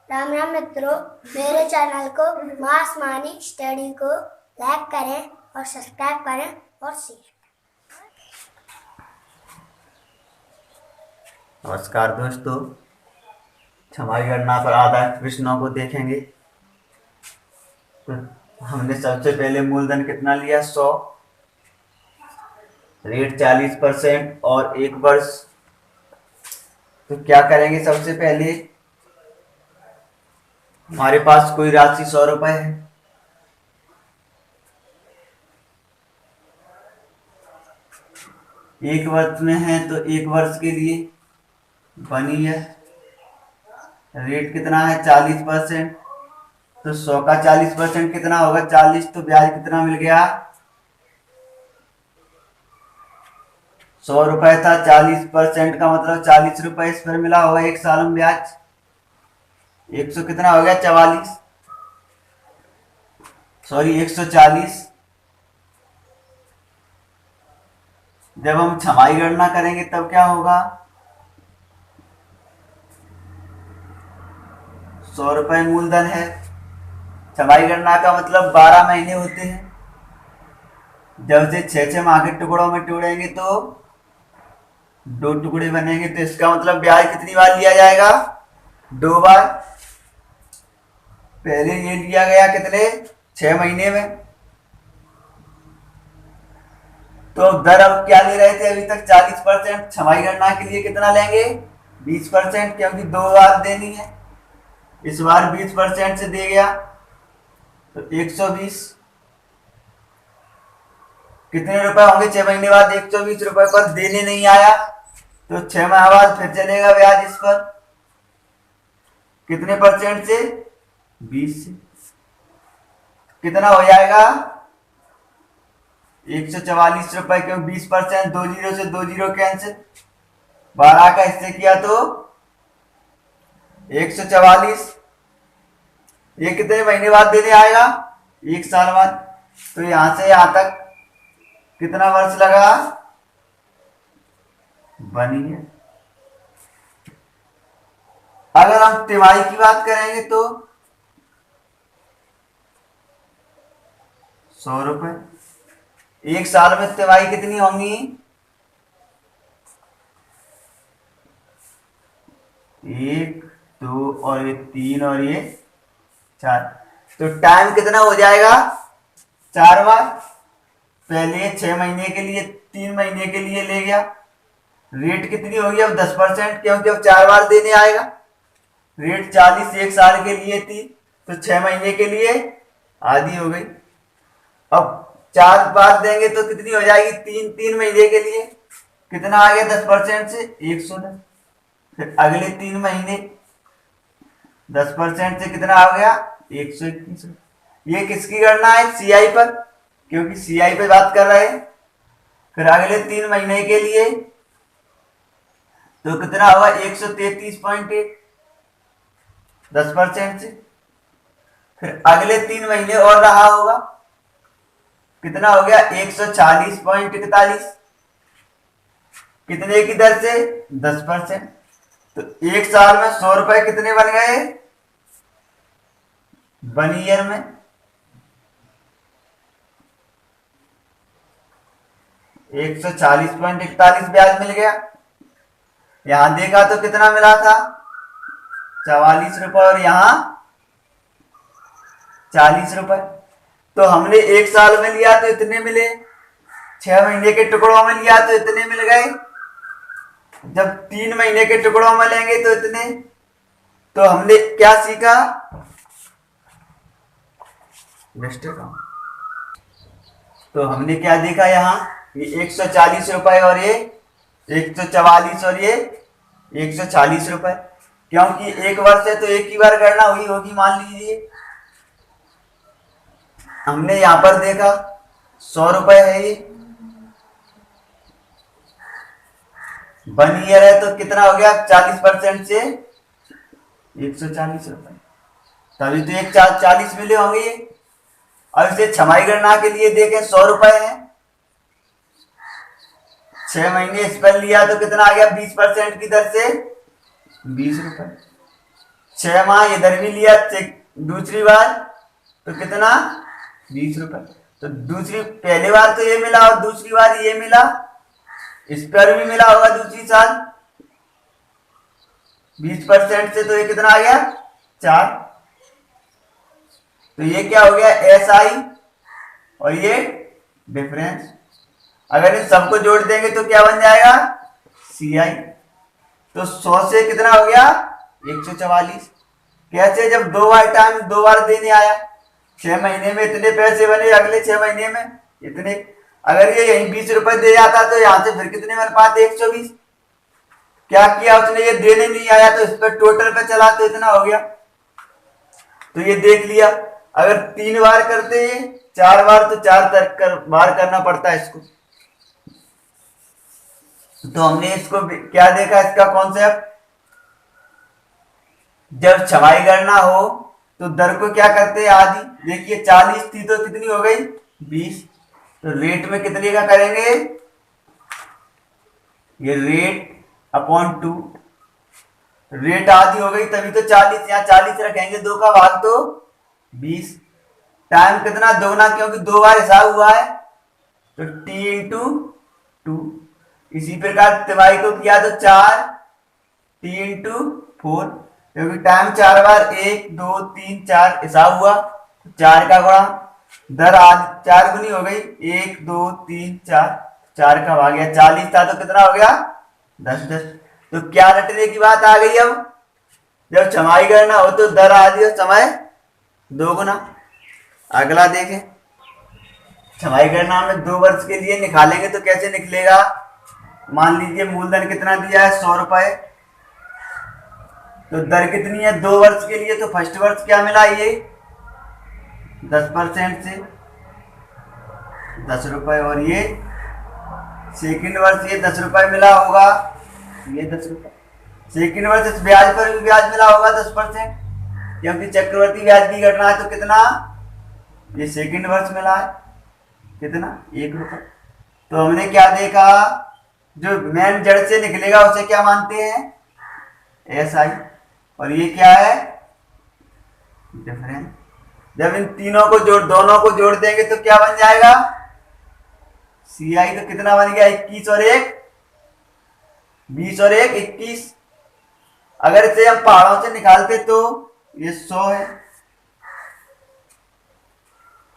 राम राम मित्रों, मेरे चैनल को मास मानी स्टडी को लाइक करें और सब्सक्राइब करें और शेयर। नमस्कार दोस्तों, हमारी गणना पर आधारित प्रश्नों को देखेंगे। तो हमने सबसे पहले मूलधन कितना लिया? 100, रेट 40% और 1 वर्ष। तो क्या करेंगे? सबसे पहले हमारे पास कोई राशि 100 रुपए है। एक वर्ष में है तो 1 वर्ष के लिए बनी है। रेट कितना है? 40%। तो 100 का 40% कितना होगा? 40। तो ब्याज कितना मिल गया? 100 रुपए था, 40% का मतलब 40 रुपए इस पर मिला होगा एक साल में ब्याज। 100 कितना हो गया? 44, सॉरी 140। जब हम छमाही गणना करेंगे तब क्या होगा? 100 रुपए मूलधन है। छमाही गणना का मतलब 12 महीने होते हैं। जब से 6 माह के टुकड़ों में तोड़ेंगे तो 2 टुकड़े बनेंगे। तो इसका मतलब ब्याज कितनी बार लिया जाएगा? 2 बार। पहले ये लिया गया कितने? 6 महीने में। तो दर अब क्या ले रहे थे अभी तक? 40%। छमाही गणना के लिए कितना लेंगे? 20%, क्योंकि 2 बार देनी है। इस बार 20% से दे गया तो 120। कितने रुपए होंगे 6 महीने बाद? 120 रुपए पर देने नहीं आया तो 6 माह बाद फिर चलेगा ब्याज इस पर। कितने परसेंट से? 20 से। कितना हो जाएगा? 144 रुपए, क्योंकि 20%। 2 जीरो से 2 जीरो कैंसिल। 12 का इससे किया तो 144। ये कितने महीने बाद देने आएगा? 1 साल बाद। तो यहां से यहां तक कितना वर्ष लगा? बनी है। अगर हम तिमाही की बात करेंगे तो 100 रुपए। एक साल में तिमाही कितनी होंगी? 1, 2 और ये 3 और ये 4। तो टाइम कितना हो जाएगा? 4 बार। पहले 6 महीने के लिए 3 महीने के लिए ले गया। रेट कितनी होगी अब? 10%, क्योंकि अब 4 बार देने आएगा। रेट 40 एक साल के लिए थी तो 6 महीने के लिए आधी हो गई। अब 4 बार देंगे तो कितनी हो जाएगी? 3 महीने के लिए कितना आ गया? 10% से 110। फिर अगले 3 महीने 10% से कितना आ गया? 121। ये किसकी गणना है? सीआई पर, क्योंकि सीआई पे बात कर रहे हैं। फिर अगले 3 महीने के लिए तो कितना होगा? 133.8, 10% से। फिर अगले 3 महीने और रहा होगा, कितना हो गया? 140.41। कितने की दर से? 10%। तो एक साल में 100 रुपए कितने बन गए? 1 ईयर में 140.41 ब्याज मिल गया। यहां देखा तो कितना मिला था? 44 रुपए और यहां 40 रुपए। तो हमने एक साल में लिया तो इतने मिले, 6 महीने के टुकड़ों में लिया तो इतने मिल गए, जब 3 महीने के टुकड़ों में लेंगे तो इतने। तो हमने क्या सीखा? तो हमने क्या देखा? यहाँ ये 140 रुपए और ये 144 और ये 140 रुपए, क्योंकि 1 वर्ष है तो एक ही बार गणना हुई होगी मान लीजिए। हमने यहां पर देखा 100 रुपए है ये, 1 ईयर है तो कितना हो गया? 40% से 140 रुपए, तभी तो 140 मिले होंगे ये। अब इसे छमाही गणना के लिए देखें, 100 रुपए है, 6 महीने इस पर लिया तो कितना आ गया? 20% की दर से 20 रुपए। 6 माह इधर भी लिया दूसरी बार तो कितना 20 रुपए। तो दूसरी पहली बार तो ये मिला और दूसरी बार ये मिला, इस पर भी मिला होगा दूसरी साल 20% से, तो ये कितना आ गया 4। तो ये क्या हो गया SI और ये डिफरेंस। अगर इन सबको जोड़ देंगे तो क्या बन जाएगा CI। तो 100 से कितना हो गया 144। कैसे? जब 2 बार टाइम 2 बार देने आया, 6 महीने में इतने पैसे बने, अगले 6 महीने में इतने। अगर ये यही 20 रुपए दे जाता तो यहां से फिर कितने बन पाते 120। क्या किया उसने, ये देने नहीं आया तो इस पर टोटल पे चला तो इतना हो गया। तो ये देख लिया। अगर 3 बार करते हैं 4 बार तो 4 बार करना पड़ता है इसको। तो हमने इसको क्या देखा, इसका कॉन्सेप्ट, जब छमाही गणना हो तो दर को क्या करते हैं आधी। देखिए 40 थी तो कितनी हो गई 20। तो रेट में कितने का करेंगे, ये रेट अपॉन 2, रेट आधी हो गई तभी तो 40, यहाँ 40 रखेंगे, 2 का भाग तो 20। टाइम कितना दोगुना, क्योंकि 2 बार हिसाब हुआ है तो T इंटू 2। इसी प्रकार तिमाही को किया तो 4 T इंटू 4, क्योंकि टाइम 4 बार 1 2 3 4 हिसाब हुआ, 4 का गुणा, दर आज 4 गुनी हो गई, 1 2 3 4, 4 का भाग गया। 40 था तो कितना हो गया 10 10। तो क्या रटने की बात आ गई, अब जब छमाही गणना हो तो दर आधी और समय 2 गुना। अगला देखें, छमाही गणना में 2 वर्ष के लिए निकालेंगे तो कैसे निकलेगा। मान लीजिए मूलधन कितना दिया है 100 रुपए, तो दर कितनी है 2 वर्ष के लिए। तो फर्स्ट वर्ष क्या मिला, ये 10% से 10 रुपए, और ये सेकंड वर्ष ये 10 रुपए मिला होगा, ये 10 रुपए। सेकंड वर्ष इस ब्याज पर भी ब्याज मिला होगा 10%, क्योंकि चक्रवर्ती ब्याज की गणना है। तो कितना, ये सेकंड वर्ष मिला है कितना 1 रुपए। तो हमने क्या देखा, जो मेन जड़ से निकलेगा उसे क्या मानते हैं SI, और ये क्या है डिफरेंस। जब इन तीनों को दोनों को जोड़ देंगे तो क्या बन जाएगा CI। तो कितना बन गया 21 और 1 20 और 1 21। अगर इसे हम पहाड़ों से निकालते तो ये 100 है,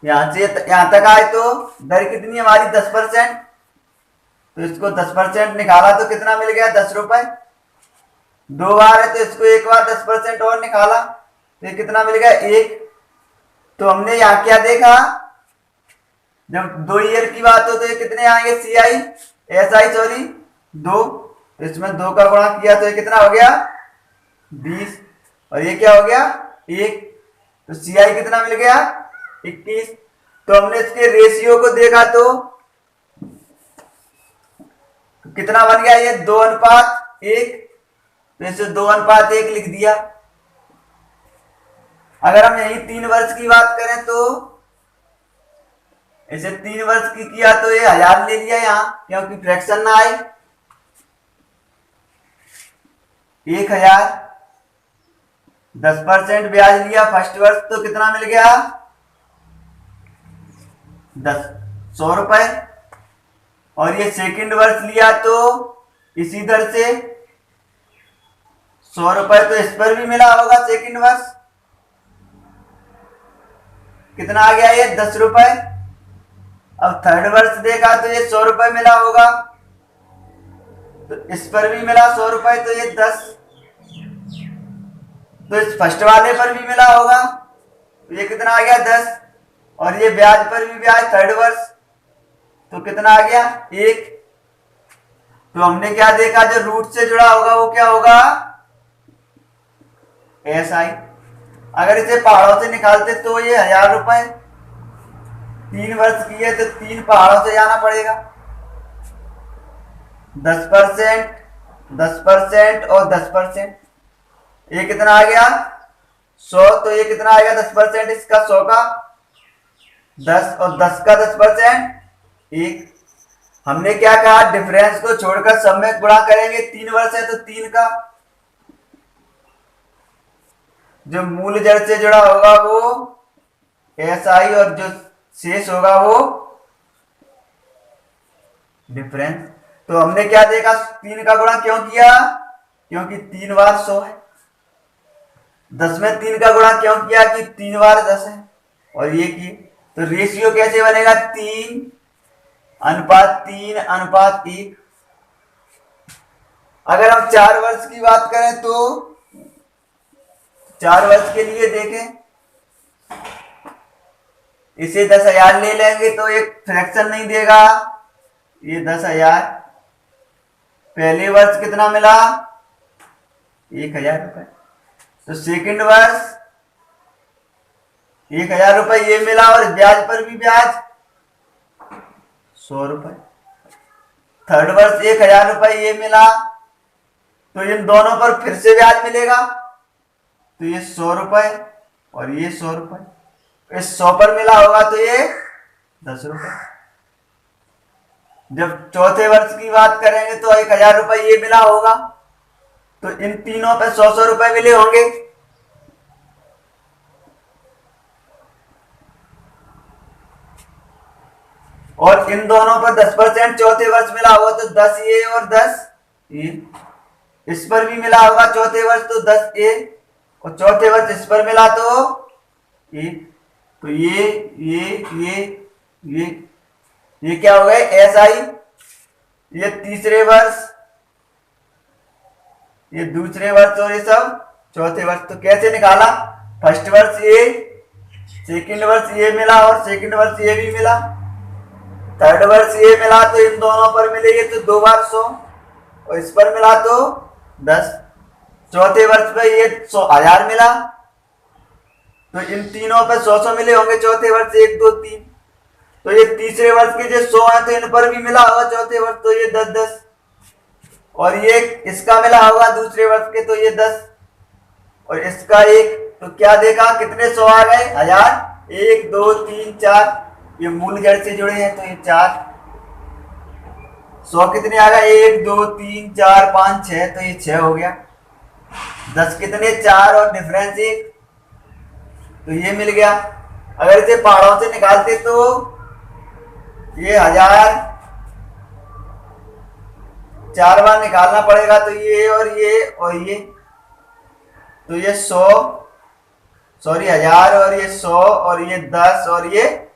यहां से यहां तक आए तो दर कितनी हमारी 10%। तो इसको 10% निकाला तो कितना मिल गया 10 रुपए। 2 बार है तो इसको एक बार 10% और निकाला तो ये कितना मिल गया 1। तो हमने यहाँ क्या देखा, जब 2 ईयर की बात हो तो ये कितने आएंगे SI सॉरी 2। इसमें 2 का गुणा किया तो ये कितना हो गया 20, और ये क्या हो गया 1। तो CI कितना मिल गया 21। तो हमने इसके रेशियो को देखा तो कितना बन गया, ये 2:1। तो इसे 2:1 लिख दिया। अगर हम यही 3 वर्ष की बात करें तो इसे 3 वर्ष की किया तो ये 1000 ले लिया यहाँ, क्योंकि फ्रैक्शन ना आए। 1000 10% ब्याज लिया फर्स्ट वर्ष तो कितना मिल गया 100 रुपए। और ये सेकंड वर्ष लिया तो इसी दर से 100 रुपए, तो इस पर भी मिला होगा सेकंड वर्ष, कितना आ गया ये 10 रुपए। अब थर्ड वर्ष देखा तो ये 100 रुपए मिला होगा, तो इस पर भी मिला 100 रुपए, तो ये 10। तो इस फर्स्ट वाले पर भी मिला होगा, तो ये कितना आ गया 10। और ये ब्याज पर भी ब्याज थर्ड वर्ष, तो कितना आ गया 1। तो हमने क्या देखा, जो रूट से जुड़ा होगा वो क्या होगा SI। अगर इसे पहाड़ों से निकालते तो ये 1000 रुपए, 3 वर्ष की है तो 3 पहाड़ों से जाना पड़ेगा। 10% 10% और 10%, ये कितना आ गया 100। तो ये कितना आएगा 10% इसका 100 का 10, और 10 का 10% 1। हमने क्या कहा, डिफरेंस को छोड़कर सब में गुणा करेंगे। 3 वर्ष है तो 3 का, जो मूल जड़ से जुड़ा होगा वो SI और जो शेष होगा वो डिफरेंस। तो हमने क्या देखा, 3 का गुणा क्यों किया, क्योंकि 3 बार 100 है। 10 में 3 का गुणा क्यों किया कि 3 बार 10 है, और ये किए। तो रेशियो कैसे बनेगा, 3:3:1। अगर हम 4 वर्ष की बात करें तो 4 वर्ष के लिए देखें, इसे 10,000 ले लेंगे तो एक फ्रैक्शन नहीं देगा, ये 10,000। पहले वर्ष कितना मिला, 1,000 रुपए। तो सेकंड वर्ष 1,000 रुपए ये मिला, और ब्याज पर भी ब्याज 100 रुपए। थर्ड वर्ष 1,000 रुपए ये मिला, तो इन दोनों पर फिर से ब्याज मिलेगा, तो ये 100 रुपए और ये 100 रुपए। इस 100 पर मिला होगा तो ये 10 रुपए। जब चौथे वर्ष की बात करेंगे तो 1,000 रुपए ये मिला होगा, तो इन तीनों पे 100 रुपए मिले होंगे। और इन दोनों पर 10% चौथे वर्ष मिला होगा, तो 10 ये और 10 ये। इस पर भी मिला होगा चौथे वर्ष, तो 10 ये, और चौथे वर्ष इस पर मिला तो ये। तो ये क्या हो गए, SI। ये तीसरे वर्ष, ये दूसरे वर्ष, और ये सब चौथे वर्ष। तो कैसे निकाला, फर्स्ट वर्ष ये, सेकंड वर्ष ये मिला, और सेकंड वर्ष ये भी मिला, थर्ड वर्ष ये मिला, तो इन दोनों पर मिलेगी तो 2 बार 100, और इस पर मिला तो 10। चौथे वर्ष पे ये 100,000 मिला, तो इन तीनों पे 100 मिले होंगे चौथे वर्ष, 1 2 3। तो ये तीसरे वर्ष के जो 100 है, तो इन पर भी मिला होगा चौथे वर्ष, तो ये 10 और ये इसका मिला होगा दूसरे वर्ष के, तो ये 10 और इसका 1। तो क्या देखा, कितने 100 आ गए, 1000। 1 2 3 4, ये मूल जड़ से जुड़े हैं, तो ये 4। 100 कितने आ गए, 1 2 3 4 5 6, तो ये 6 हो गया। 10 कितने, 4 और डिफरेंस 1, तो ये मिल गया। अगर इसे पहाड़ों से निकालते तो ये 1000 4 बार निकालना पड़ेगा, तो ये और ये और ये, तो ये 100 सॉरी 1000 और ये 100 और ये 10 और ये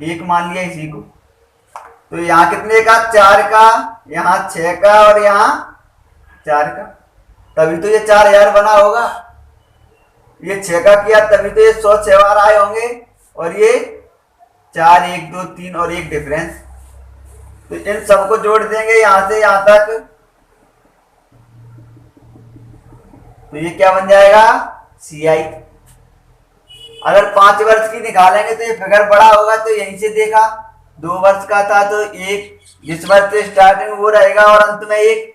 1 मान लिया इसी को। तो यहाँ कितने का, 4 का, यहाँ 6 का और यहाँ 4 का, तभी तो ये 4000 बना होगा। ये 6 का किया तभी तो ये 100 6 बार आए होंगे, और ये 4 1 2 3 और 1 डिफरेंस। तो इन सबको जोड़ देंगे यहां से यहां तक, तो ये क्या बन जाएगा, CI। अगर 5 वर्ष की निकालेंगे तो ये फिगर बड़ा होगा, तो यहीं से देखा 2 वर्ष का था तो 1, जिस वर्ष से स्टार्टिंग वो रहेगा और अंत में 1,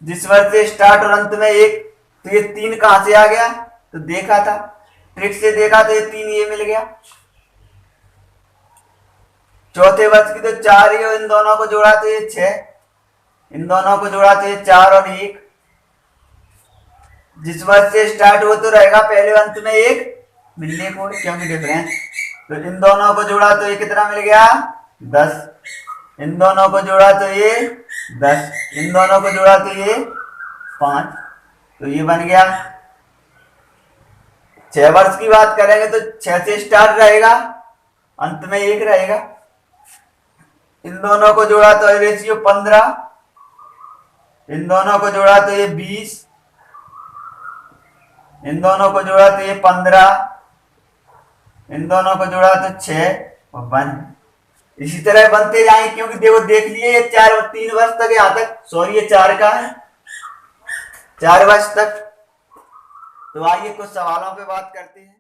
जिस वर्ष से स्टार्ट और अंत में 1। तो ये 3 कहां से आ गया, तो देखा था, ट्रिक से देखा, तो ये 3 ये मिल गया। चौथे वर्ष की तो 4 ही, इन दोनों को जोड़ा तो ये 6, इन दोनों को जोड़ा तो ये 4 और 1। जिस वर्ष से स्टार्ट हो तो रहेगा पहले अंत में 1 मिलने को, क्योंकि डिफरेंस। तो इन दोनों को जोड़ा तो ये कितना मिल गया, 10। इन दोनों को जोड़ा तो ये 10, इन दोनों को जोड़ा तो ये 5, तो ये बन गया। 6 वर्ष की बात करेंगे तो 6 से स्टार्ट रहेगा, अंत में 1 रहेगा। इन दोनों को जोड़ा तो ये रेशियो 15, इन दोनों को जोड़ा तो ये 20, इन दोनों को जोड़ा तो ये 15, इन दोनों को जोड़ा तो 6 और 1। इसी तरह बनते जाएंगे, क्योंकि देखो देख लिए ये 4 और 3 वर्ष तक, यहां तक सॉरी ये 4 का है, 4 वर्ष तक। तो आइए कुछ सवालों पे बात करते हैं।